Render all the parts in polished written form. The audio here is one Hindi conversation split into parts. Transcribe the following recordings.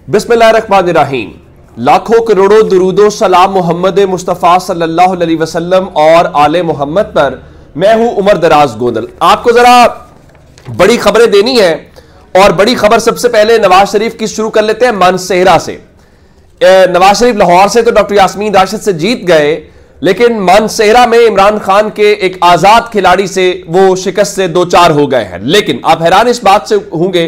बिस्मिल्लाहिर्रहमानिर्रहीम। लाखों करोड़ों दुरूदो सलाम मोहम्मद मुस्तफ़ा सल्लल्लाहु अलैहि वसल्लम और आले मोहम्मद पर। मैं हूं उमर दराज गोंदल। आपको जरा बड़ी खबरें देनी है और बड़ी खबर सबसे पहले नवाज शरीफ की शुरू कर लेते हैं मानसेहरा से। नवाज शरीफ लाहौर से तो डॉक्टर यास्मीन राशिद से जीत गए, लेकिन मानसेहरा में इमरान खान के एक आजाद खिलाड़ी से वो शिकस्त से दो चार हो गए हैं। लेकिन आप हैरान इस बात से होंगे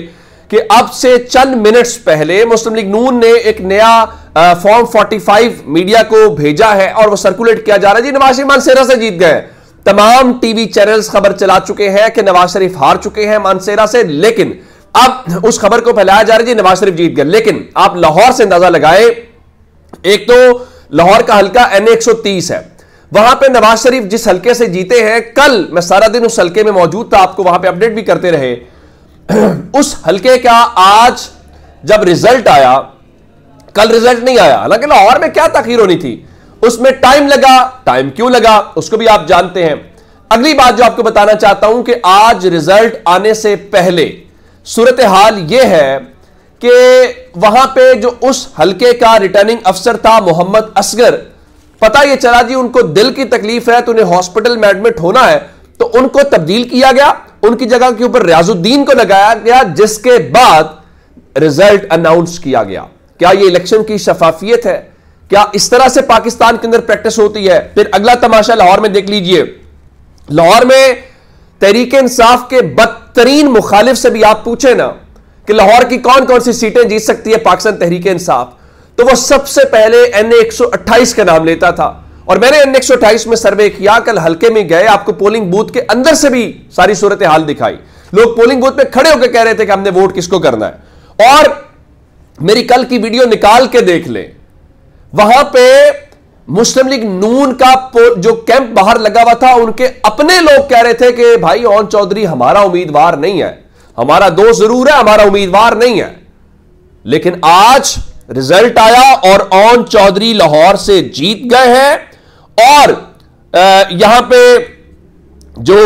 कि अब से चंद मिनट्स पहले मुस्लिम लीग नून ने एक नया फॉर्म 45 मीडिया को भेजा है और वो सर्कुलेट किया जा रहा है। जी नवाज शरीफ मानसेहरा से जीत गए। तमाम टीवी चैनल्स खबर चला चुके हैं कि नवाज शरीफ हार चुके हैं मानसेहरा से, लेकिन अब उस खबर को फैलाया जा रहा है जी नवाज शरीफ जीत गए। लेकिन आप लाहौर से अंदाजा लगाए, एक तो लाहौर का हल्का NA 130 है, वहां पे नवाज शरीफ जिस हल्के से जीते हैं, कल मैं सारा दिन उस हल्के में मौजूद था, आपको वहां पे अपडेट भी करते रहे। उस हल्के का आज जब रिजल्ट आया, कल रिजल्ट नहीं आया, हालांकि लाहौर में क्या तखीर होनी थी, उसमें टाइम लगा। टाइम क्यों लगा उसको भी आप जानते हैं। अगली बात जो आपको बताना चाहता हूं कि आज रिजल्ट आने से पहले सूरत हाल यह है कि वहां पे जो उस हल्के का रिटर्निंग अफसर था मोहम्मद असगर, पता यह चला जी उनको दिल की तकलीफ है तो उन्हें हॉस्पिटल में एडमिट होना है, तो उनको तब्दील किया गया, उनकी जगह के ऊपर रियाजुद्दीन को लगाया गया, जिसके बाद रिजल्ट अनाउंस किया गया। क्या यह इलेक्शन की शफाफियत है? क्या इस तरह से पाकिस्तान के अंदर प्रैक्टिस होती है? फिर अगला तमाशा लाहौर में देख लीजिए। लाहौर में तहरीक इंसाफ के बदतरीन मुखालिफ से भी आप पूछे ना कि लाहौर की कौन कौन सी सीटें जीत सकती है पाकिस्तान तहरीक इंसाफ, तो वो सबसे पहले NA 128 का नाम लेता था। और मैंने NA 128 में सर्वे किया, कल हल्के में गए, आपको पोलिंग बूथ के अंदर से भी सारी सूरत हाल दिखाई। लोग पोलिंग बूथ पे खड़े होकर कह रहे थे कि हमने वोट किसको करना है। और मेरी कल की वीडियो निकाल के देख ले, वहां पे मुस्लिम लीग नून का जो कैंप बाहर लगा हुआ था, उनके अपने लोग कह रहे थे कि भाई ओन चौधरी हमारा उम्मीदवार नहीं है, हमारा दोस्त जरूर है, हमारा उम्मीदवार नहीं है। लेकिन आज रिजल्ट आया और ओन चौधरी लाहौर से जीत गए हैं। और यहां पे जो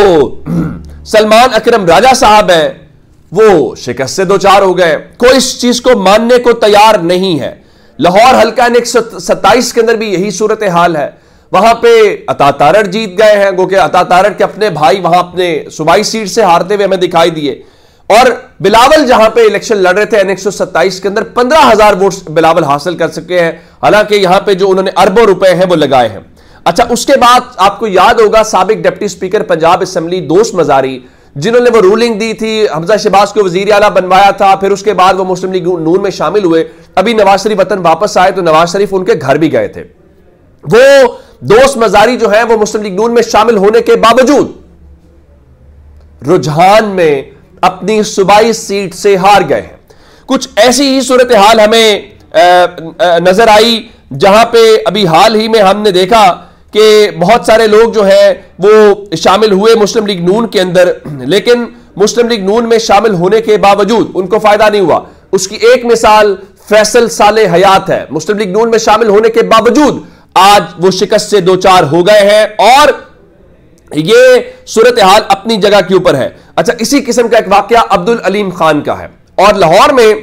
सलमान अकरम राजा साहब हैं वो शिकस्त से दो चार हो गए। कोई इस चीज को मानने को तैयार नहीं है। लाहौर हल्का NA 127 के अंदर भी यही सूरत हाल है। वहां पे अता तारड़ जीत गए हैं, गो के अता तारड़ के अपने भाई वहां अपने सूबाई सीट से हारते हुए हमें दिखाई दिए। और बिलावल जहां पे इलेक्शन लड़ रहे थे NA 127 के अंदर 15,000 वोट बिलावल हासिल कर सके हैं, हालांकि यहां पे जो उन्होंने अरबों रुपए हैं वो लगाए हैं। अच्छा, उसके बाद आपको याद होगा साबिक डिप्टी स्पीकर पंजाब असेंबली दोस्त मजारी, जिन्होंने वो रूलिंग दी थी, हमजा शहबाज को वजीर आला बनवाया था, फिर उसके बाद वो मुस्लिम लीग नून में शामिल हुए। अभी नवाज शरीफ वतन वापस आए तो नवाज शरीफ उनके घर भी गए थे। वो दोस्त मजारी जो है वो मुस्लिम लीग नून में शामिल होने के बावजूद रुझान में अपनी सूबाई सीट से हार गए हैं। कुछ ऐसी ही सूरत हाल हमें नजर आई, जहां पे अभी हाल ही में हमने देखा कि बहुत सारे लोग जो है वो शामिल हुए मुस्लिम लीग नून के अंदर, लेकिन मुस्लिम लीग नून में शामिल होने के बावजूद उनको फायदा नहीं हुआ। उसकी एक मिसाल फैसल साले हयात है। मुस्लिम लीग नून में शामिल होने के बावजूद आज वो शिकस्त से दो चार हो गए हैं और ये सूरत हाल अपनी जगह के ऊपर है। अच्छा, इसी किस्म का एक वाकया अब्दुल अलीम खान का है। और लाहौर में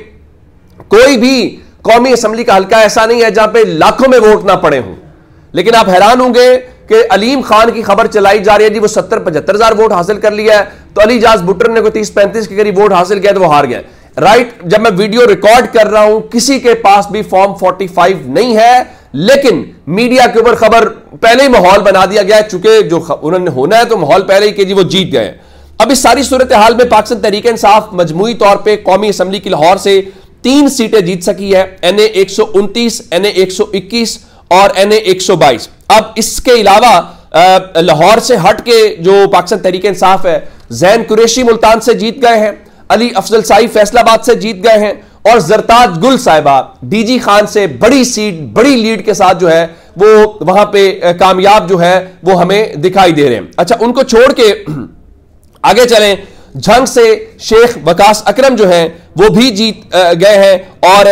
कोई भी कौमी असम्बली का हल्का ऐसा नहीं है जहां पे लाखों में वोट ना पड़े हों, लेकिन आप हैरान होंगे कि अलीम खान की खबर चलाई जा रही है जी वो 70-75 हजार वोट हासिल कर लिया है, तो अली जाज भुट्टर ने कोई 30-35 के करीब वोट हासिल किया तो वो हार गया। राइट, जब मैं वीडियो रिकॉर्ड कर रहा हूं किसी के पास भी फॉर्म 45 नहीं है, लेकिन मीडिया के ऊपर खबर पहले ही माहौल बना दिया गया, चूंकि जो उन्होंने होना है तो माहौल पहले ही कि जी वो जीत गए। अब इस सारी सूरत हाल में पाकिस्तान तहरीक इंसाफ मजमूई तौर पर कौमी असम्बली की लाहौर से 3 सीटें जीत सकी है, NA 129, NA 121 और NA 122। अब इसके अलावा लाहौर से हट के जो पाकिस्तान तहरीक इंसाफ है, जैन कुरैशी मुल्तान से जीत गए हैं, अली अफजल साई फैसलाबाद से जीत गए हैं और जरताज गुल साहिबा DG खान से बड़ी सीट बड़ी लीड के साथ जो है वो वहां पे कामयाब जो है वो हमें दिखाई दे रहे हैं। अच्छा, उनको छोड़ के आगे चलें झंग से शेख वकास अकरम जो हैं वो भी जीत गए हैं और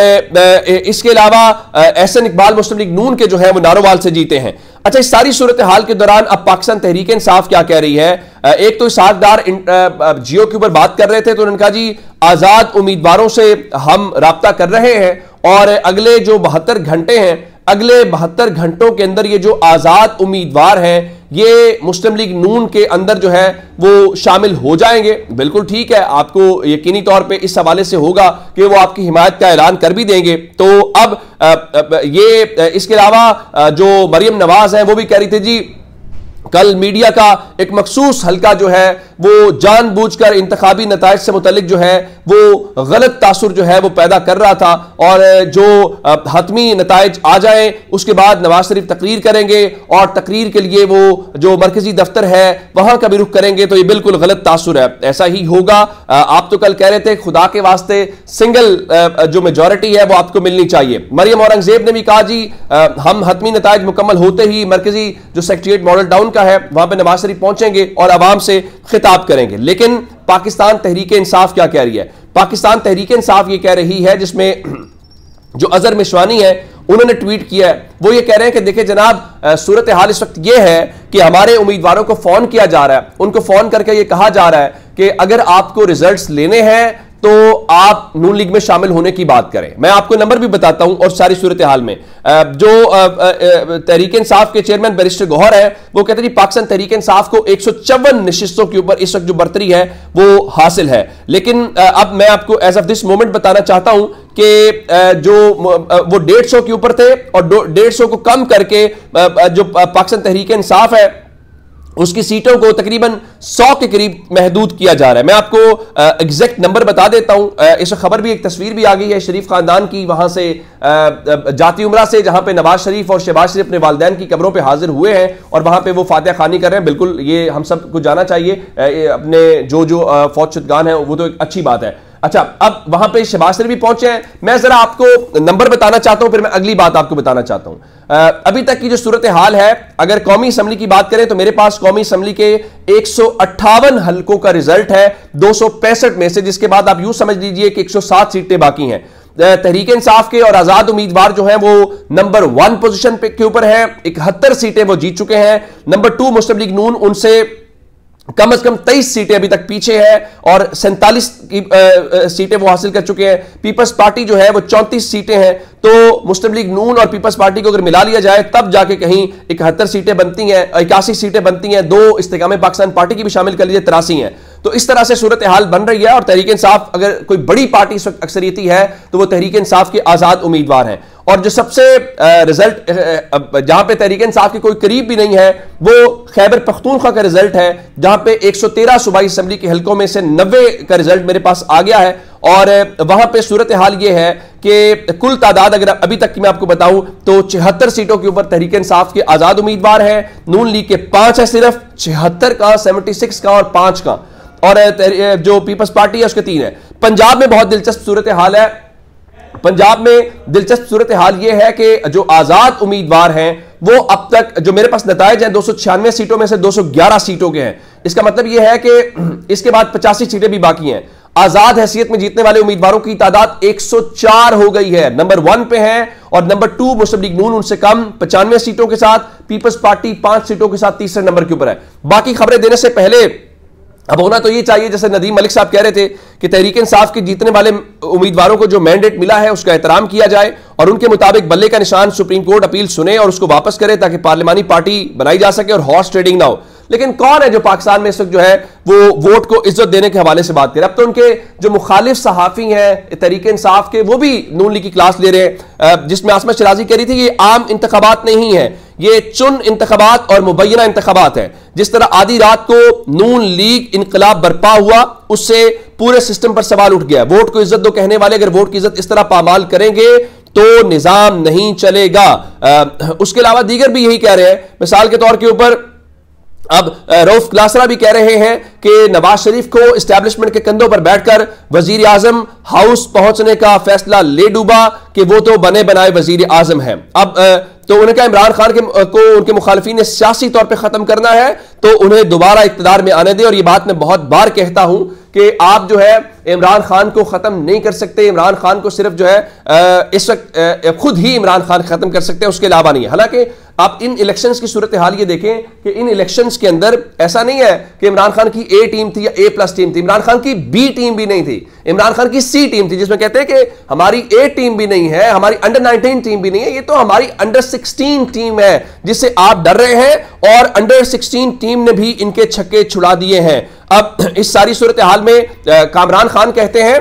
इसके अलावा एहसन इकबाल मुस्लिम लीग नून के जो है वो नारोवाल से जीते हैं। अच्छा, इस सारी सूरत हाल के दौरान अब पाकिस्तान तहरीक इंसाफ क्या कह रही है? एक तो साथदार जियो के ऊपर बात कर रहे थे तो उन्होंने कहा जी आजाद उम्मीदवारों से हम राब्ता कर रहे हैं और अगले जो 72 घंटे हैं, अगले 72 घंटों के अंदर ये जो आजाद उम्मीदवार हैं ये मुस्लिम लीग नून के अंदर जो है वो शामिल हो जाएंगे। बिल्कुल ठीक है, आपको यकीनी तौर पे इस हवाले से होगा कि वो आपकी हिमायत का ऐलान कर भी देंगे। तो अब ये इसके अलावा जो मरियम नवाज है वो भी कह रही थी जी कल मीडिया का एक मखसूस हल्का जो है वो जानबूझकर इंतखाबी नताइज से मुतल्लिक जो है वो गलत तासुर जो है वो पैदा कर रहा था और जो हतमी नताइज आ जाए उसके बाद नवाज शरीफ तकरीर करेंगे और तकरीर के लिए वो जो मरकजी दफ्तर है वहां का भी रुख करेंगे, तो ये बिल्कुल गलत तासुर है, ऐसा ही होगा। आप तो कल कह रहे थे खुदा के वास्ते सिंगल जो मेजॉरिटी है वो आपको मिलनी चाहिए। मरियम औरंगजेब ने भी कहा जी हम हतमी नताइज मुकम्मल होते ही मरकजी जो सेक्रेटेरिएट मॉडल टाउन का है वहां पे नवाज शरीफ पहुंचेंगे और आवाम से खिताब करेंगे। लेकिन पाकिस्तान तहरीक इंसाफ क्या कह रही है? पाकिस्तान तहरीक इंसाफ ये कह रही है, जिसमें जो अजहर मिशवानी है उन्होंने ट्वीट किया है, वो ये कह रहे हैं कि देखिए जनाब सूरत हाल इस वक्त ये है कि हमारे उम्मीदवारों को फोन किया जा रहा है, उनको फोन करके ये कहा जा रहा है कि अगर आपको रिजल्ट्स लेने हैं तो आप नून लीग में शामिल होने की बात करें। मैं आपको नंबर भी बताता हूं और सारी सूरत हाल में जो तहरीक इंसाफ के चेयरमैन बैरिस्टर गौहर है वो कहते हैं पाकिस्तान तहरीक इंसाफ को 154 नशिस्तों के ऊपर इस वक्त जो बर्तरी है वो हासिल है। लेकिन अब मैं आपको एज ऑफ दिस मोमेंट बताना चाहता हूं कि जो वो 150 के ऊपर थे और 150 को कम करके जो पाकिस्तान तहरीक इंसाफ है उसकी सीटों को तकरीबन 100 के करीब महदूद किया जा रहा है। मैं आपको एग्जैक्ट नंबर बता देता हूं। इस खबर भी एक तस्वीर भी आ गई है शरीफ खानदान की, वहां से जाती उमरा से, जहां पे नवाज शरीफ और शहबाज शरीफ अपने वालिदैन की कब्रों पे हाजिर हुए हैं और वहां पे वो फातिहा खानी कर रहे हैं। बिल्कुल ये हम सबको जाना चाहिए, अपने जो फौज शुदगान है वो तो एक अच्छी बात है। अच्छा, अब वहां पे शहबाज शरीफ भी पहुंचे हैं। मैं जरा आपको नंबर बताना चाहता हूं, फिर मैं अगली बात आपको बताना चाहता हूं। अभी तक की जो सूरत हाल है, अगर कौमी असम्बली की बात करें तो मेरे पास कौमी असम्बली के 158 हलकों का रिजल्ट है 265 में से, जिसके बाद आप यूं समझ लीजिए कि 107 सीटें बाकी हैं। तहरीक इंसाफ के और आजाद उम्मीदवार जो हैं वो नंबर 1 पोजीशन पे के ऊपर है, 71 सीटें वो जीत चुके हैं। नंबर 2 मुस्लिम लीग नून उनसे कम से कम 23 सीटें अभी तक पीछे है और 47 सीटें वो हासिल कर चुके हैं। पीपल्स पार्टी जो है वो 34 सीटें हैं। तो मुस्लिम लीग नून और पीपल्स पार्टी को अगर मिला लिया जाए तब जाके कहीं 71 सीटें बनती हैं, 81 सीटें बनती हैं। 2 इस्तेकाम पाकिस्तान पार्टी की भी शामिल कर लीजिए, 83 हैं। तो इस तरह से सूरत हाल बन रही है और तहरीक इंसाफ अगर कोई बड़ी पार्टी इस वक्त अक्सरियती है तो वो तहरीक इंसाफ के आजाद उम्मीदवार हैं। और जो सबसे रिजल्ट जहां पे तहरीक इंसाफ के कोई करीब भी नहीं है वो खैबर पख्तूनख्वा का रिजल्ट है, जहां पे 113 सूबाई असम्बली के हलकों में से 90 का रिजल्ट मेरे पास आ गया है। और वहां पे सूरत हाल ये है कि कुल तादाद अगर अभी तक की मैं आपको बताऊं तो 76 सीटों के ऊपर तहरीक इंसाफ के आजाद उम्मीदवार हैं। नून लीग के 5 है, सिर्फ 76 का, 76 का और 5 का, और जो पीपल्स पार्टी है उसके 3 है। पंजाब में बहुत दिलचस्प सूरत हाल है। पंजाब में दिलचस्प सूरत हाल यह है कि जो आजाद उम्मीदवार हैं वो अब तक जो मेरे पास नताइज हैं 296 सीटों में से 211 सीटों के हैं। इसका मतलब यह है कि इसके बाद 85 सीटें भी बाकी हैं। आजाद हैसियत में जीतने वाले उम्मीदवारों की तादाद 104 हो गई है, नंबर 1 पे है। और नंबर 2 मुस्लिम लीग नून उनसे कम 95 सीटों के साथ, पीपल्स पार्टी 5 सीटों के साथ तीसरे नंबर के ऊपर है। बाकी खबरें देने से पहले अब होना तो ये चाहिए, जैसे नदीम मलिक साहब कह रहे थे कि तहरीक इंसाफ के जीतने वाले उम्मीदवारों को जो मैंडेट मिला है उसका एहतराम किया जाए और उनके मुताबिक बल्ले का निशान सुप्रीम कोर्ट अपील सुने और उसको वापस करे ताकि पार्लिमानी पार्टी बनाई जा सके और हॉर्स ट्रेडिंग ना हो। लेकिन कौन है जो पाकिस्तान में इस वक्त जो है वो वोट को इज्जत देने के हवाले से बात करे? अब तो उनके जो मुखालिफ सहाफी हैं तहरीक इंसाफ के वो भी नून लीग की क्लास ले रहे हैं, जिसमें आसमा शराजी कह रही थी ये आम इंतखाबात नहीं है, ये चुन इंतखाबात और मुबैना इंतखाबात है। जिस तरह आधी रात को नून लीग इनकलाब बर्पा हुआ उससे पूरे सिस्टम पर सवाल उठ गया। वोट को इज्जत दो कहने वाले अगर वोट की इज्जत इस तरह पामाल करेंगे तो निजाम नहीं चलेगा। उसके अलावा दीगर भी यही कह रहे हैं। मिसाल के तौर के ऊपर अब रऊफ क्लासरा भी कह रहे हैं कि नवाज शरीफ को एस्टैब्लिशमेंट के कंधों पर बैठकर वजीर आजम हाउस पहुंचने का फैसला ले डूबा कि वो तो बने बनाए वजीर आजम है। अब तो उन्हें क्या इमरान खान को उनके मुखालिफिन ने सियासी तौर पे खत्म करना है तो उन्हें दोबारा इक्तदार में आने दे। और ये बात मैं बहुत बार कहता हूं कि आप जो है इमरान खान को खत्म नहीं कर सकते, इमरान खान को सिर्फ जो है इस वक्त खुद ही इमरान खान खत्म कर सकते हैं, उसके अलावा नहीं है। हालांकि आप इन इलेक्शंस की सूरत हाल ये देखें कि इन इलेक्शंस के अंदर ऐसा नहीं है कि इमरान खान की ए टीम थी या A+ टीम थी, इमरान खान की बी टीम भी नहीं थी, इमरान खान की सी टीम थी, जिसमें कहते हैं कि हमारी ए टीम भी नहीं है, हमारी अंडर-19 टीम भी नहीं है, ये तो हमारी अंडर-16 टीम है जिससे आप डर रहे हैं, और अंडर-16 टीम ने भी इनके छक्के छुड़ा दिए हैं। अब इस सारी सूरत हाल में कामरान खान कहते हैं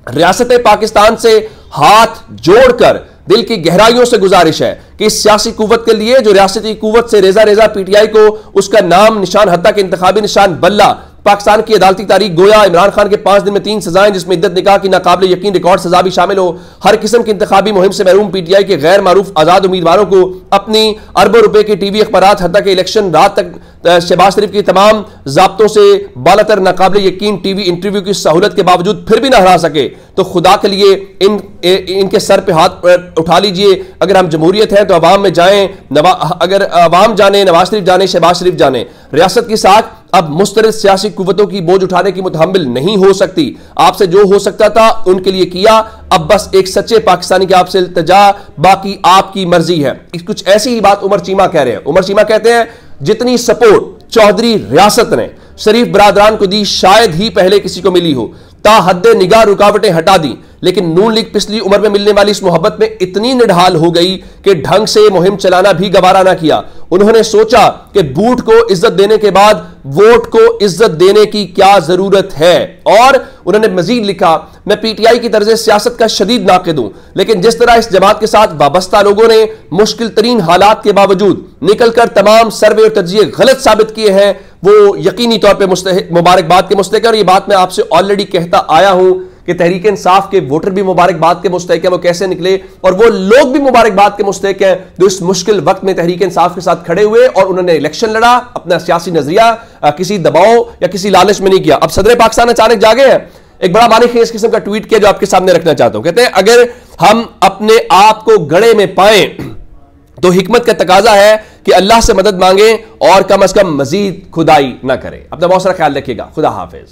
रियासत पाकिस्तान से हाथ जोड़कर दिल की गहराइयों से गुजारिश है कि इस सियासी कुव्वत के लिए जो रियासती कुव्वत से रेजा रेजा PTI को उसका नाम निशान हत्या के इंतखाबी निशान बल्ला पाकिस्तान की अदालती तारीख गोया, इमरान खान के 5 दिन में 3 सजाएं जिसमें इद्दत निकाह की नाकाबिल यकीन रिकॉर्ड सजा भी शामिल हो, हर किस्म की इंतखाबी मुहिम से महरूम PTI के गैर मारूफ आजाद उम्मीदवारों को अपनी अरबों रुपए के TV अखबारात हत्या के इलेक्शन रात तक शहबाज शरीफ की तमाम जाब्तों से बालातर नाकाबिल यकीन TV इंटरव्यू की सहूलत के बावजूद फिर भी ना हरा सके, तो खुदा के लिए इनके सर पे हाथ उठा लीजिए। अगर हम जमहूरियत है तो अवाम में जाएं, अगर अवाम जाने, नवाज शरीफ जाने, शहबाज शरीफ जाने, रियासत की साख अब मुस्तरद सियासी कुव्वतों की बोझ उठाने की मुतहम्मिल नहीं हो सकती। आपसे जो हो सकता था उनके लिए किया, अब बस एक सच्चे पाकिस्तानी की आपसे इल्तिजा, बाकी आपकी मर्जी है। कुछ ऐसी ही बात उमर चीमा कह रहे हैं। उमर चीमा कहते हैं जितनी सपोर्ट चौधरी रियासत ने शरीफ बरादरान को दी शायद ही पहले किसी को मिली हो, ताहद्दे निगाह रुकावटें हटा दी, लेकिन नून लीग पिछली उम्र में मिलने वाली इस मोहब्बत में इतनी निढाल हो गई कि ढंग से मुहिम चलाना भी गवारा ना किया। उन्होंने सोचा कि बूट को इज्जत देने के बाद वोट को इज्जत देने की क्या जरूरत है, और उन्होंने मजीद लिखा मैं PTI की तर्ज सियासत का शदीद नाक़िद हूं, लेकिन जिस तरह इस जमात के साथ वाबस्ता लोगों ने मुश्किल तरीन हालात के बावजूद निकलकर तमाम सर्वे और तज्जिए गलत साबित किए हैं, वो यकीनी तौर पर मुबारकबाद के मुस्तहिक है। और ये बात मैं आपसे ऑलरेडी कहता आया हूं कि तहरीक इंसाफ के वोटर भी मुबारकबाद के मुस्तहिक हैं, वो कैसे निकले, और वो लोग भी मुबारकबाद के मुस्तहिक हैं जो इस मुश्किल वक्त में तहरीक इंसाफ के साथ खड़े हुए और उन्होंने इलेक्शन लड़ा, अपना सियासी नजरिया किसी दबाव या किसी लालच में नहीं किया। अब सदर पाकिस्तान अचानक जागे हैं, एक बड़ा मानी-खेज किस्म का ट्वीट किया जो आपके सामने रखना चाहता हूं। कहते हैं अगर हम अपने आप को गड़े में पाएं तो हिकमत का तकाजा है कि अल्लाह से मदद मांगे और कम अज कम मजीद खुदाई ना करें। अपना बहुत सारा ख्याल रखिएगा। खुदा हाफिज।